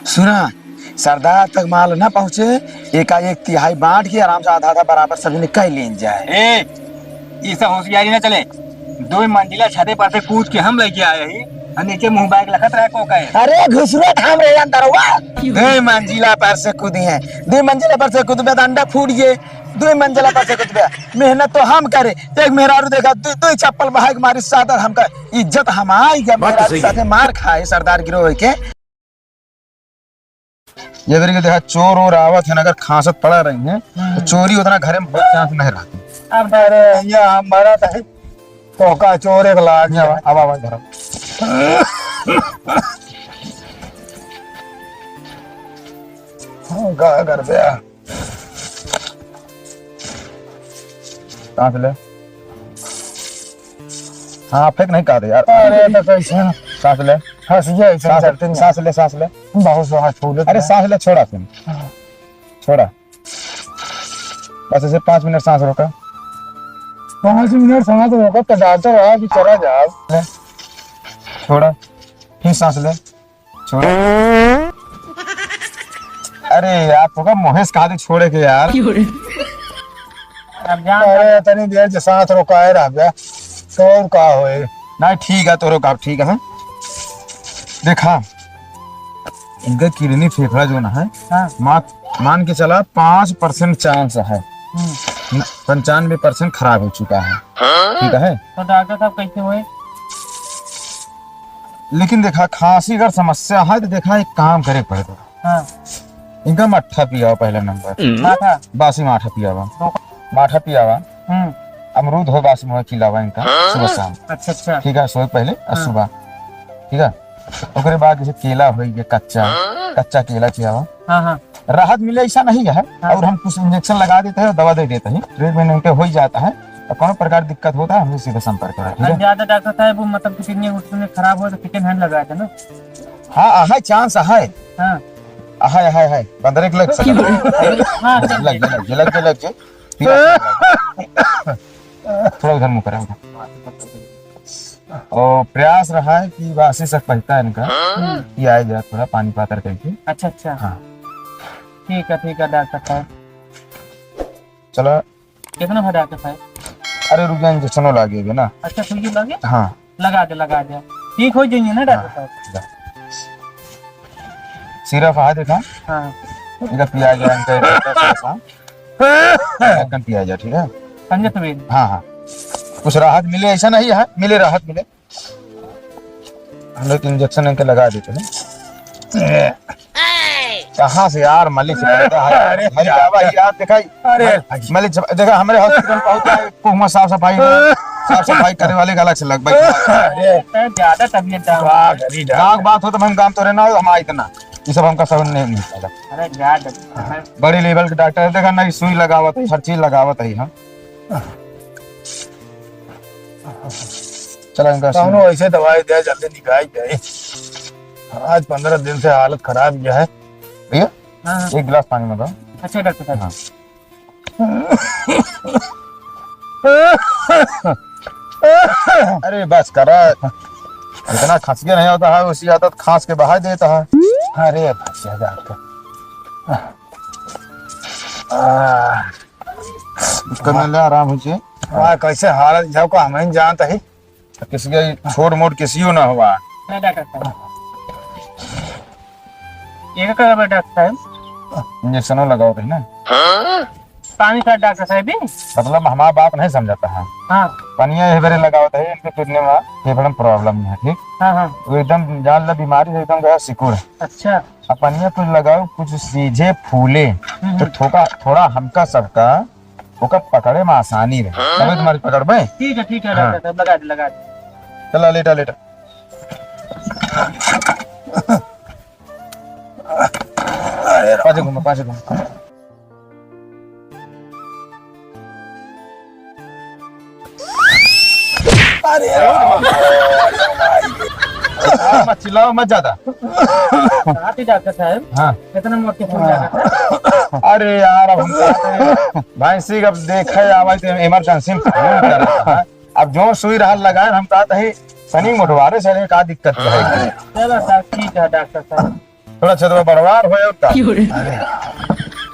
सुना, सरदार तक माल न पहुंचे, एकाएक तिहाई बांट के आराम से आधा आधा बराबर सभी ने कह लेन जाए। ये सब होशियारी न चले। 2 मंजिला छते पर से कूद के हम लेके आए ही और नीचे मुंह बैग लखत रहे को कहे। अरे घुसरो थाम रे अंदर हुआ। 2 मंजिला पर से कूदी है, 2 मंजिला पर से कूदबे तो अंडा फूट गए। 2 मंजिला पर से कूदबे, मेहनत तो हम करे। एक मेहरारू देखा 2 चप्पल बहा के मारी सादर, हमका इज्जत हमारी गया। मेहरारू साथे मार खाए सरदार गिरोह के। ये तरीके देखा चोर और आवत है ना, अगर खांसत पड़ा रही है तो चोरी उतना घरे में बहुत चांस नहीं रहती। अब अरे ये हमारा तो का चोर एक लाख अब आवाज धरो। गा कर दिया। सांस ले। हाँ फेंक नहीं का दे यार। अरे तो कैसे सांस ले, हंस गया ऐसे चलते नहीं। सांस ले, सांस ले। बहुत स्वाद फूल। अरे सांस ले, छोड़ा तुम, छोड़ा। बस ऐसे 5 मिनट सांस रोका। 5 मिनट समय तो होगा, कदाचा रहा कि चला जाओ। ले, छोड़ा, फिर सांस ले, छोड़ा। अरे यार तो का मोहेश कहा दे छोड़े के यार। अब जान अरे तनी देर से सांस रोका है रह गया तो का होए। नहीं ठीक है, तो रोका, ठीक है। देखा इनका किडनी फेफड़ा जो ना है, मान के चला 5% चांस है, 95% खराब हो चुका है। ठीक है, तो डॉक्टर साहब कैसे हुए? लेकिन देखा खांसी अगर समस्या है तो देखा एक काम करे पड़ेगा। इनका मट्ठा पिया पहला नंबर, बासी माठा पियावा, माठा पियावा। अमरूद हो बासी मुँह खिलावा इनका सुबह शाम। अच्छा अच्छा, ठीक है, सोए पहले और सुबह। ठीक है, उसके बाद जैसे केला हो गया, कच्चा केला खिलावा। राहत मिले ऐसा नहीं है। और हम कुछ इंजेक्शन लगा देते हैं, दवा दे देते हैं, ट्रीटमेंट उनके हो ही जाता है। और कोनो प्रकार दिक्कत होता है हमसे सीधा संपर्क करें। ज्यादा डॉक्टर साहब मतलब किडनी उसमें खराब हो तो किचन हैंड लगाया था ना। हाँ है, चांस है। है बंदर लग लग थोड़ा उधर मुँह करेंगे। और प्रयास रहा है कि वासी से पहता है इनका कि आए जरा थोड़ा पानी पातर करके। अच्छा अच्छा, हाँ ठीक है डॉक्टर साहब। चलो कितना है डॉक्टर साहब? अरे रुक जा, इंजेक्शन लगेगा ना। अच्छा सुई लगे? हाँ लगा दे, ठीक हो जाएंगे ना डॉक्टर साहब। सिरप आ देखा, इधर पिया जा, पिया जा। ठीक है, हाँ कुछ राहत मिले ऐसा नहीं है, मिले राहत मिले। हम लोग इंजेक्शन इनके लगा देते हैं। कहाँ से यार मलिक यार देखा, मलिक देखा हमारे हॉस्पिटल पहुंचा है, कुहमा साफ सफाई करने वाले का अलग से लग भाई। ज्यादा तबीयत बात हो तो हम काम तो रहना हो हमारा इतना, ये सब हमका समझ नहीं आता। अरे बड़े लेवल के डॉक्टर देखा ना, सुई लगावत है, हर चीज लगावत है। हाँ चलो इनका ऐसे दवाई दे, जल्दी निकाल जाए। आज 15 दिन से हालत खराब किया है भैया। एक गिलास पानी में दो। अच्छा डॉक्टर साहब। अरे बस करा, इतना खांसी नहीं होता है, उसी आदत खांस के बहा देता है। अरे डॉक्टर आराम हो जाए। कैसे हालत जाओ को हमें जानता है, किसी का छोट मोट किसी ना हुआ। डॉक्टर साहब ये क्या डॉक्टर साहब? इंजेक्शन लगाओ थे ना, पानी का डॉक्टर साहब। मतलब हमारा बात नहीं समझाता है। पानिया ये लगाओ थे, इनके किडनी में फेफड़े में प्रॉब्लम है। ठीक, वो एकदम जान ला बीमारी है, एकदम गया सिकुड़। अच्छा, अब पानिया कुछ लगाओ, कुछ सीधे फूले तो थोड़ा हमका सबका ओका पकड़े में आसानी रहे। तभी तुम्हारी पकड़ में। ठीक है डॉक्टर साहब, लगा दे। चला लेटा पाँच घूम। मत चिल्लाओ, मत ज्यादा। डॉक्टर साहब हाँ कितना मोटे फूल जाता? अरे यार अब भाई सी अब देखे आवाज इमरजेंसी में अब जो सुई रहा लगाए हम कहते हैं सनी मोटवारे से का दिक्कत है। चलो साहब ठीक है डॉक्टर साहब। थोड़ा छतवा बड़वार होए उठा। अरे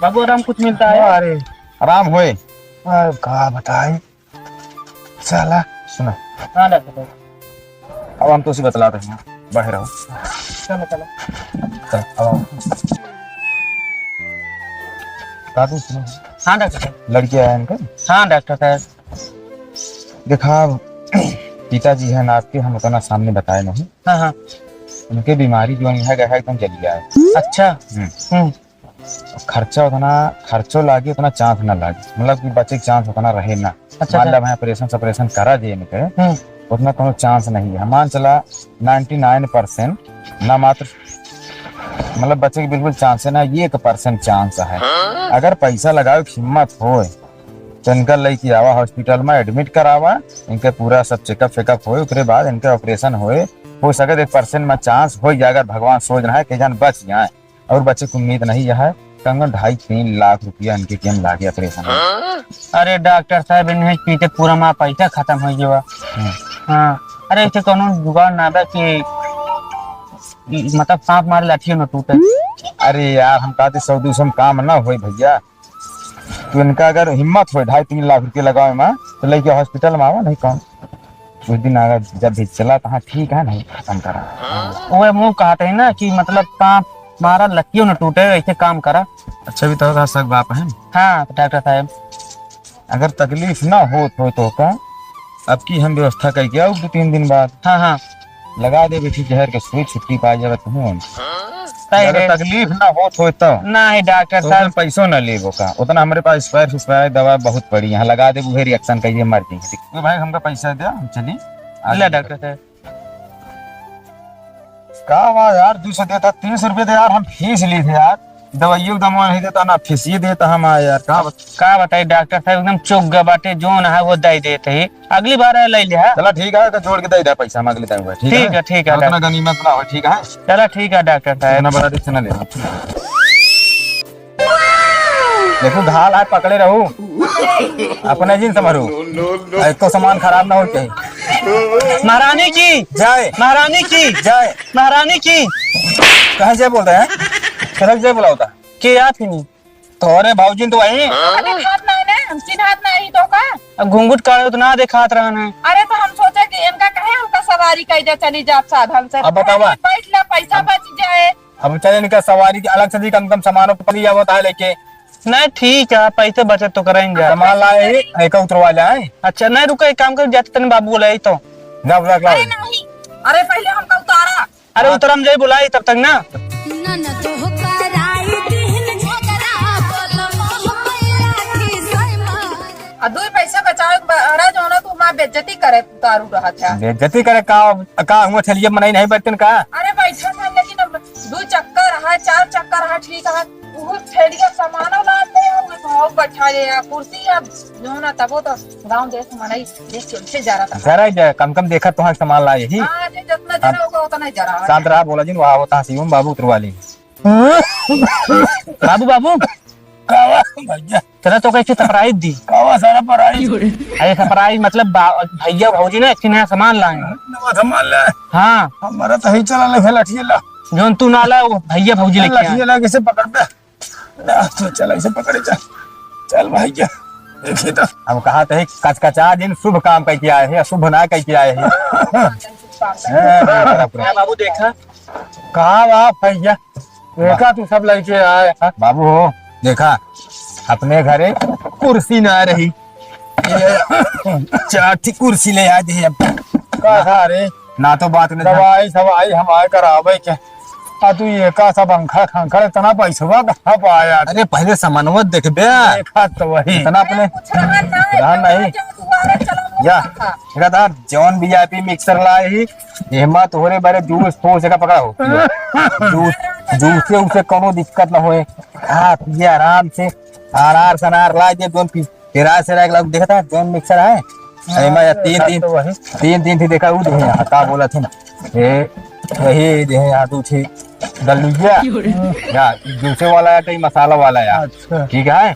बाबू आराम कुछ मिलता है? अरे आराम होए। अरे का बताई साला सुना। हाँ डॉक्टर साहब। अब हम तो उसी बतला रहे हैं, बाहर आओ। चलो चलो। चल अब आओ। काटू सुनो, हाँ डॉक्टर साहब। लड़की आया इनका। हाँ डॉक्टर साहब। देखा पिताजी है ना आपके, हम उतना सामने बताए नहीं। हाँ हाँ। उनके बीमारी जो है एकदम चली गया है। अच्छा। खर्चो लागे उतना चांस ना लागे, मतलब कि बच्चे के चांस उतना रहे ना। अच्छा, मान ला मैं ऑपरेशन करा दिए इनके, उतना कोनो चांस नहीं है। मान चला 99% ना, मात्र मतलब बच्चे की बिल्कुल चांस है ना, 1% चांस है। अगर पैसा लगाओ हिम्मत हो तो इनका लेके आवा हॉस्पिटल में, एडमिट करावा, इनके पूरा सब चेकअप फेकअप हो, उसके बाद इनके ऑपरेशन हो सके 1% में चांस हो जाए। अगर भगवान सोच रहा है कि जान बच जाए, और बच्चे को उम्मीद नहीं है। कंगन 2.5-3 लाख रुपया इनके केम लागे ऑपरेशन में। अरे डॉक्टर साहब इन्हें पीते पूरा माँ पैसा खत्म हो गया। हाँ। अरे इसे कोनो जुगाड़ ना बा कि मतलब सांप मारे लाठी न टूटे। अरे यार हम कहते 100-200 में काम ना हो भैया, तो इनका अगर हिम्मत हो 2.5-3 लाख रुपया लगावे में, तो लेके हॉस्पिटल में आवा। नहीं कौन कुछ दिन अगर जब भी चला तो हाँ ठीक है, नहीं खत्म करा। वो मुँह कहते हैं ना कि मतलब सांप मारा लकीयों न टूटे, ऐसे काम करा। अच्छा भी तो सक बाप है। हाँ डॉक्टर साहब। अगर तकलीफ ना हो तो का अब की हम व्यवस्था करके आओ 2-3 दिन बाद। हाँ हाँ लगा दे बेटी जहर के सुई, छुट्टी पा जाए तुम। सही अगर है। तकलीफ ना हो तो नहीं डॉक्टर साहब। पैसों न ले का उतना, हमारे पास स्क्वायर दवा बहुत पड़ी, यहाँ लगा दे वो रिएक्शन करिए मर जाएंगे। तो भाई हमका पैसा दे, हम चली। ले डॉक्टर साहब। का आवाज यार 200 देता, 300 रुपये दे यार, हम फीस ली थे यार। दवाइयों दवा नहीं देता ना, फीस ये देता हम यार। का बताइए डॉक्टर साहब, एकदम चौक गए बाटे, जो ना है वो दे देते ही। अगली बार ले लिया। चला ठीक है, तो जोड़ के दे दे पैसा, हम अगले टाइम। ठीक है ठीक है। उतना गनीमत ना हो, ठीक है। चला ठीक है डॉक्टर साहब। इतना बड़ा रिस्क ना ले। देखो घाल है, पकड़े रहो अपने जिन समझो, एक तो सामान खराब ना हो चाहिए। महारानी की जाए, महारानी की जाए, महारानी की। कहाँ जय बोलते हैं? सड़क जय बोला होता के याद ही नहीं तो। अरे भाऊजी तो वही तो का अब घूंघट काढ़े तो ना दिखात रहना। अरे तो हम सोचे कि इनका कहे हमका सवारी कैसे चली जात साधन से। अब बतावा। बैठ ला, पैसा बच जाए। अब चले इनका सवारी की अलग से कम सामानों पर लिया होता है लेके। नहीं ठीक है, पैसे बचत तो करेंगे। सामान लाए एक उतरवा लाए। अच्छा नहीं रुको, एक काम कर, जाते तने बाबू बुलाई तो जब रख लाओ। अरे नहीं, अरे पहले हमका उतारा। अरे उतरम जाई बुलाई तब तक ना। दो पैसा बचाओ जो ना तू माँ बेइज्जती करे उतारू रहा था। बेइज्जती करे का हुआ छलिए मनाई नहीं बैठते का। अरे बैठा था लेकिन अब 2 चक्कर है, 4 चक्कर है, ठीक है। वो थैलिया सामान लाते हैं, वो बैठा है कुर्सी। अब जो ना तब तो गांव देश मनाई देश से जा रहा था। जरा कम देखा तो सामान लाए ही। हां जितना जरा होगा उतना ही जरा। शांत रहा, बोला जी वहां होता शिवम बाबू उतरवा ली। बाबू बाबू भैया तेरा तो कैसे सरप्राइज दी। कावा सारा पराई। अरे सरप्राइज मतलब भैया भौजी ने अच्छी नया सामान लाए। नवा सामान लाए। हाँ हमारा तो ही चला ले लठिया ला, जो तू ना लाए वो भैया भौजी लेके आए। लठिया ला कैसे पकड़ पे तो चला इसे पकड़े। चल भैया देखिए तो हम कहा थे कचकचा दिन शुभ काम करके आए हैं, अशुभ ना करके आए हैं। बाबू देखा कहा वाह भैया देखा तू सब लड़के आए। बाबू हो देखा अपने घरे कुर्सी ना रही, 4 थी कुर्सी ले आज है। का रे ना तो बात नहीं दवाई सवाई हमारे करावे के। तू ये का सब अंखा खंखड़ इतना पैसा कहाँ पाया। अरे पहले सामानवा देख बे, देखा तो वही इतना अपने नहीं या जौन वीआईपी मिक्सर लाए ही हिम्मत हो रे बारे जूस फोस का पकड़ा हो। जूस से उसे कोनो दिक्कत ना होए, खा पिए आराम से। आर सनार ला दे दोन पीस तेरा से लाग देखा था जौन मिक्सर है एमा तीन थी देखा वो दे का बोला थे ना ए वही दे यहाँ तू थी दलिया या जूसे वाला है मसाला वाला यार। ठीक है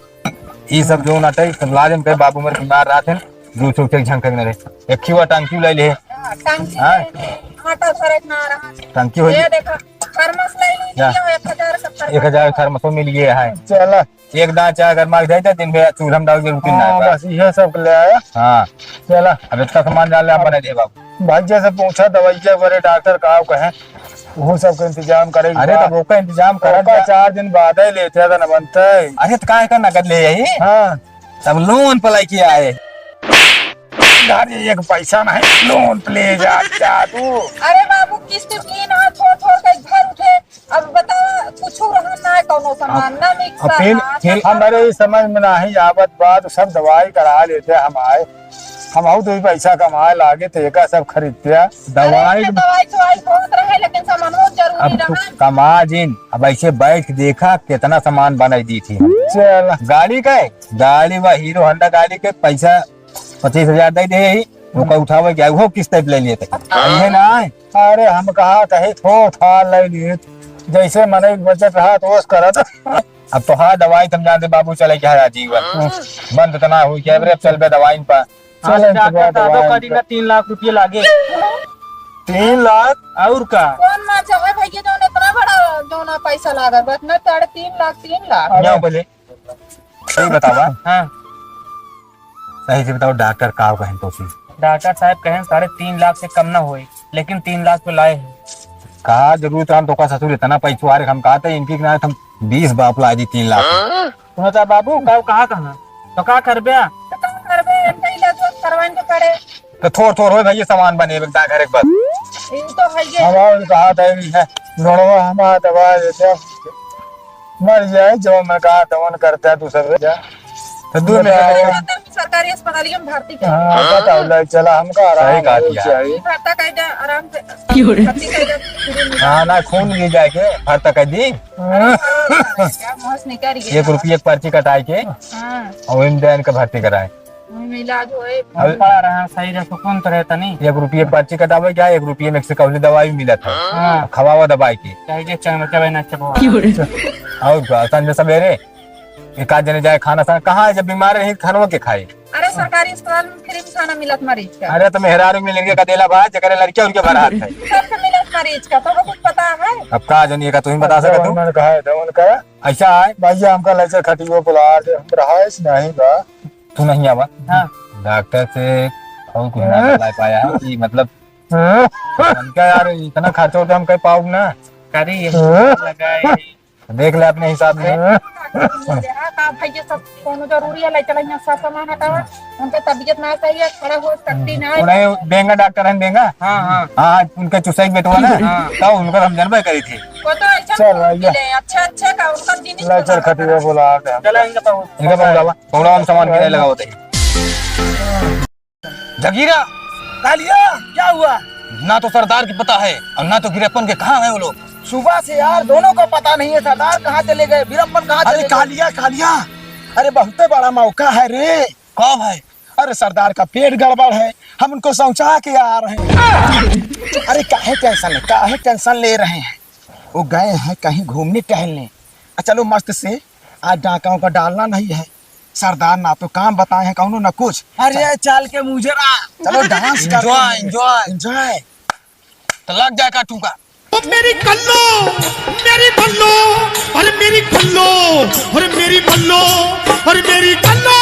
ये सब जो ना सब लाजम पे बाबू मेरे बीमार रहा थे जूस उसे झंक न रहे। एक खीवा टंकी ले ले टंकी आटा सरक ना रहा। टंकी हो ये देखा थर्मस ले जा। लीजिए 1000 का थर्मस। 1000 थर्मसो मिल गए है। चला एक दांत चाय अगर मांग जाए तो दिन में चूल्हा में डाल के रुकी ना हाँ, बस ये सब ले आया। हाँ चला अब इतना सामान डाल ले बने दे बाबू। भाई से पूछा दवाइया बड़े डॉक्टर का कहे वो सब का इंतजाम करेगी। अरे तब ओका इंतजाम कर। 4 दिन बाद ही लेते तो न बनता है। अरे तो काहे का नगद ले आई हाँ तब लोन पलाई किया है। गाड़ी एक पैसा नहीं लोन पे ले जा तू। अरे बाबू किस्त की ना थोड़ के घर उठे। अब बता कुछ रहा ना है कौनो सामान ना मिक्सर फिर हमारे समझ में नहीं आवत बात सब दवाई करा लेते हम आए हम आऊ तो भी पैसा कमाए लागे तो एक सब खरीदते दवाई। दवाई बहुत रहे लेकिन सामान बहुत जरूरी अब तू रहा। कमा जिन अब ऐसे बैठ देखा कितना सामान बनाई दी थी। चल गाड़ी का गाड़ी व हीरो होंडा गाड़ी के पैसा 25,000 दे दे ही वो उठावे गया वो किस्त पे ले लिए थे ये ना। अरे हम कहा कहे थो था ले लिए जैसे मन बचत रहा तो करत। अब तो हाँ दवाई तुम जानते बाबू चले क्या जीवन बंद तना हुई क्या अब चल पे दवाई पा। हाँ तो डॉक्टर साहब करी ना 3 लाख रुपये लागे। 3 लाख और का कौन ना चाहे भैया जो इतना बड़ा जो ना पैसा लागा बस न 3 लाख। क्या बोले सही बतावा। हाँ सही से बताओ डॉक्टर का कहें तो सी डॉक्टर साहब कहें 3.5 लाख से कम ना होए लेकिन 3 लाख पे लाए हैं। कहा जरूर हम तो का ससुर इतना पैसा आ रहे हम कहा था इनकी ना हम 20 बाप ला दी 3 लाख। तुम्हें तो बाबू कहा तो का कर बे तो का करबे इनका इलाज करवाइन के पड़े। तो थोड़ हो भैया सामान बने बेटा घर एक बार। इन तो है ये हमारे कहा था नोड़वा हमारा दवा देते मर जाए जो मैं कहा दमन करता है तू सब जा तो दूर में सरकारी अस्पताल में भर्ती कर। हाँ बताओ ले चला हमका सही आराम कहा हो किया। चाहिए। भर्ता कर दे आराम से भर्ती कर दे। हाँ ना खून ले जाए के हर तक दी क्या मौस निकल गया। 1 रुपये पर्ची कटाए के हां और इमदान का भर्ती कराए। इलाज होए अब पड़ा रहा सही रह सुकून तो रहता नहीं। 1 रुपये पर्ची कटावे क्या 1 रुपये में से कौली दवाई भी मिला था। हाँ खवावा दवाई की चाहिए चबे ना चबो। और संजय सवेरे एक आध जने जाए खाना सा कहाँ जब बीमार रही खानवा के खाए। अरे सरकारी अस्पताल में फ्री में खाना मिलत मरीज का। अरे तो मेहरारू मिलेंगे कदेला भाई जकरे लड़कियां उनके बारात है। सबसे मिलत मरीज का तो कुछ पता है। अब कहा जनिए का तुम बता सकते हो मैंने कहा है दमन करा ऐसा है भैया हमका लेकर खटियो बुला दे हम रहा नहीं बा। तू नहीं आवा हाँ डॉक्टर से और कुछ ना बता पाया है कि मतलब उनका यार इतना खर्चा होता हम कहीं पाऊ ना करी लगाए देख ले अपने हिसाब से। का भैया सब कोनो जरूरी है ले चला यहाँ सब सामान हटावा। उनका तबीयत ना सही है खड़ा हो सकती ना है। उन्हें देंगे डॉक्टर हम देंगा। हाँ हाँ हाँ उनका चुसाई बेटवा ना तो उनका हम जनबे करी थी। वो तो ऐसा चल भैया मिले अच्छा का उनका जिनिस लेकर खटियो बुला दे चला इनका पाओ इनका पौड़ा पौड़ा हम सामान किराए लगा होते जगीरा कालिया क्या हुआ ना तो सरदार की पता है और ना तो गिरप्पन के कहाँ है वो लोग। सुबह से यार दोनों को पता नहीं है सरदार कहाँ चले गए वीरप्पन कहाँ चले गए। कालिया कालिया अरे बहुत बड़ा मौका है रे। कब है अरे सरदार का पेट गड़बड़ है हम उनको समझा के आ रहे हैं। अरे काहे टेंशन ले रहे हैं वो गए हैं कहीं घूमने टहलने। चलो मस्त से आज डाका का डालना नहीं है सरदार ना तो काम बताए हैं कौनो ना कुछ। अरे चल के मुझे चलो डांस एंजॉय तो लग जाए काटू का मेरी कल्लो मेरी बल्लो और मेरी कल्लो और मेरी बल्लो और मेरी कल्लो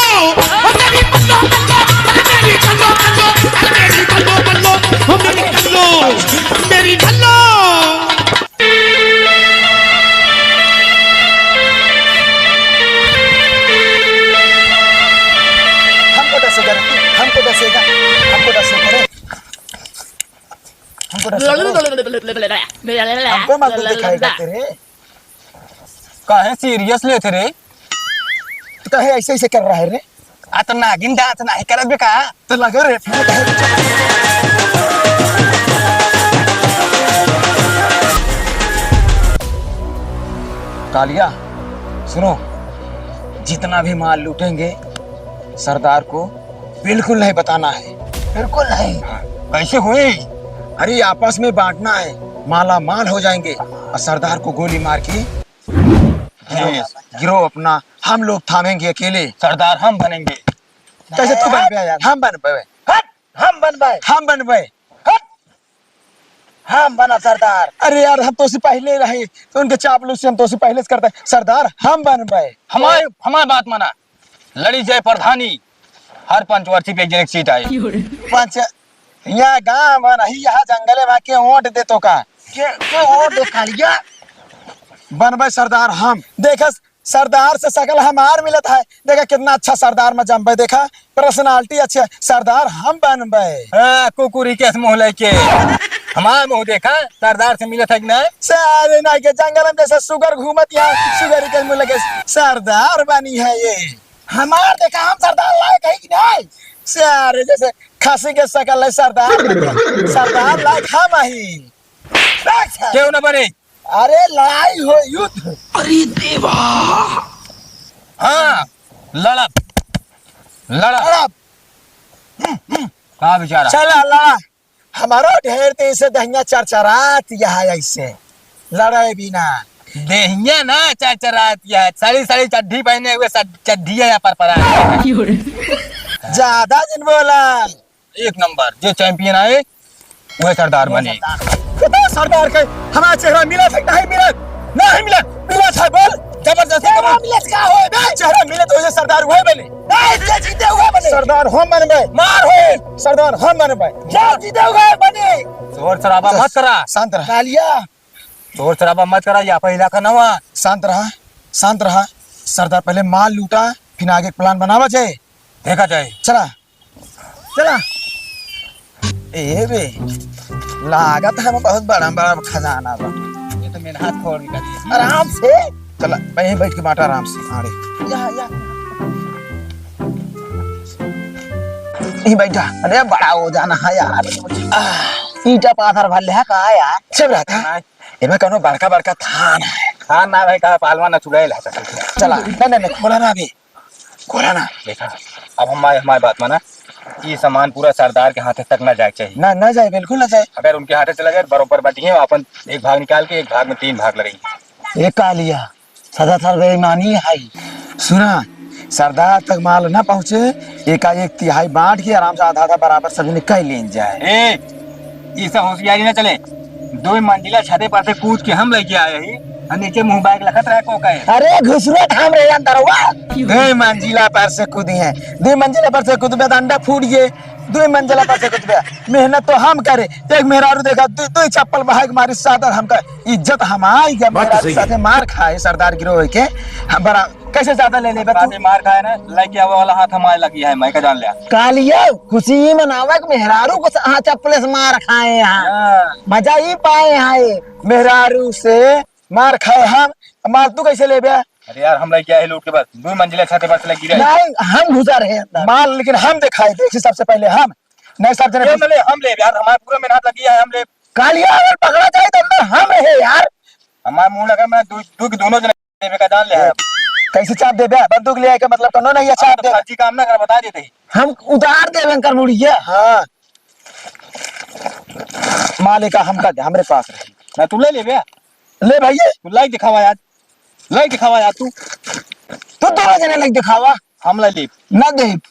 और मेरी बल्लो और मेरी कल्लो और मेरी कल्लो बल्लो और मेरी कल्लो मेरी कल्लो। हमको डसेगा हमको डसेगा हमको मत दिखाएगा तेरे काहे सीरियस ले थे रे तो कहे ऐसे कर रहा है रे आ तो नागिन डांस नहीं करत बे का तो लगा रे कालिया सुनो जितना भी माल लूटेंगे सरदार को बिल्कुल नहीं बताना है बिल्कुल नहीं। कैसे हुए अरे आपस में बांटना है माला माल हो जाएंगे और सरदार को गोली मार के गिरो अपना हम लोग थामेंगे अकेले। सरदार हम बनेंगे। कैसे तू बन पाया यार हम बन पाए हम बना सरदार। अरे यार हम तो से पहले रहे तो उनके चापलूसी हम तो से पहले से करते हैं। सरदार हम बन पाए। हमारी बात माना, लड़ी जाए प्रधानी, हर पंचवर्षी पे एक जन एक सीट आए। पंच यहाँ गाँव में नहीं, यहाँ जंगले में के वोट दे तो का के वोट दे कालिया बन भाई सरदार हम। देखा सरदार से सकल हमार मिलत है, देखा कितना अच्छा सरदार में जम भाई, देखा पर्सनालिटी अच्छी है, सरदार हम बन भाई। कुकुरी के मुंह लेके हमारा मुंह देखा, सरदार से मिलत है कि नहीं? सारे ना के जंगल में जैसे सुगर घूमत यहाँ सुगर के मुंह लगे सरदार बनी है ये। हमार देखा हम सरदार लायक है कि नहीं? सारे जैसे खांसी के सकल है सरदार, सरदार लायक हम ही। क्यों ना बने? अरे लड़ाई हो युद्ध। हाँ लड़ब लड़ब कहा बेचारा चला लड़ा हमारा ढेर तेज से दहिया चरचरात यहाँ ऐसे लड़ाई बिना देहिया ना चरचरात या सारी सारी चड्ढी पहने हुए चड्ढी यहाँ पर पड़ा है। ज्यादा जिन बोला। एक नंबर जो चैंपियन आए वह सरदार बने। तो सरदार के हमारा चेहरा मिला था नहीं मिला? नहीं मिला, मिला था बोल जबरदस्ती मिला का हो बे चेहरा मिले तो ये सरदार हुए बने। नहीं जे जीते हुए बने सरदार हम बने बे। मार हो सरदार हम बने बे। क्या जीते हुए बने? शोर शराबा मत करा, शांत रहा कालिया, शोर शराबा मत करा, यहाँ पर इलाका नवा। शांत रहा, शांत रहा। सरदार पहले माल लूटा फिर आगे प्लान बनावा जाए, देखा जाए। चला चला। ए बे लागत है बहुत बड़ा बड़ा खजाना बा। ये तो मेरा हाथ फोड़ निकालिए। आराम से चला, वहीं बैठ के बांटा आराम से। आड़े या यहीं बैठा। अरे बड़ा हो जाना है यार, ईटा पाथर भले है कहा यार सब रहता है। इनमें कौनो बड़का बड़का थान है। हाँ ना भाई, कहा पहलवान चुड़ैल है। चला नहीं खोला ना अभी, खोला ना। देखा अब हमारी बात माना, ये सामान पूरा सरदार के हाथ तक न जाए चाहिए। ना जाए, बिल्कुल ना जाए। अगर उनके हाथ चला गए बरोबर बटी है, अपन एक भाग निकाल के एक भाग में 3 भाग लगेंगे। ये का लिया सदा सर बेईमानी है। सुना सरदार तक माल ना पहुँचे, एक तिहाई बांट के आराम से आधा आधा बराबर सभी ने कह ले जाए। ये सब होशियारी न चले, 2 मंजिला छते पर से कूद के हम लेके आए ही, और नीचे मुंह बैग लखत रहे को कहे। अरे घुसरो थाम रे अंदर हुआ 2 मंजिला पर से कूदी है, 2 मंजिला पर से कूदबे तो अंडा फूट गए। 2 मंजिला पर से कूदबे मेहनत तो हम करे, एक मेहरारू देखा 2 चप्पल बहाक मारी सादर हमका इज्जत हमारी के मेहरारू साथे मार खाए सरदार गिरोह के। हम बड़ा कैसे ज्यादा ले ले साथे मार खाए ना, लेके आवे वाला हाथ हमारे लगी है, मैं का जान लिया। कालिया खुशी मनावा के मेहरारू को हां चप्पल से मार खाए यहाँ, मजा ही पाए हैं मेहरारू से मार खाए। हम मार तू कैसे ले बे? अरे यार हम लेके आए लूट के बस 2 मंजिला छते पर से लगी रहे। नहीं हम घुसा रहे अंदर माल, लेकिन हम दिखाए देखिए सबसे पहले हम नहीं सब जने हम ले यार, हमारे पूरा मेहनत लगी है, हम ले। कालिया अगर पकड़ा जाए तो अंदर हम रहे यार। हमारे मुंह लगा, मैं दोनों जने का जान लिया। कैसे चाप दे बे? बंदूक ले आए का मतलब कनो नहीं है चाप दे। अच्छी काम ना कर, बता देते हम उतार दे कर मुड़िए। हाँ मालिका हमका दे, हमरे पास रहे ना, तू ले ले भैया, ले भैया तू लाइक दिखावा यार, लाइक दिखावा यार, तू दोनों जने लग दिखावा। हम ले ले ना दे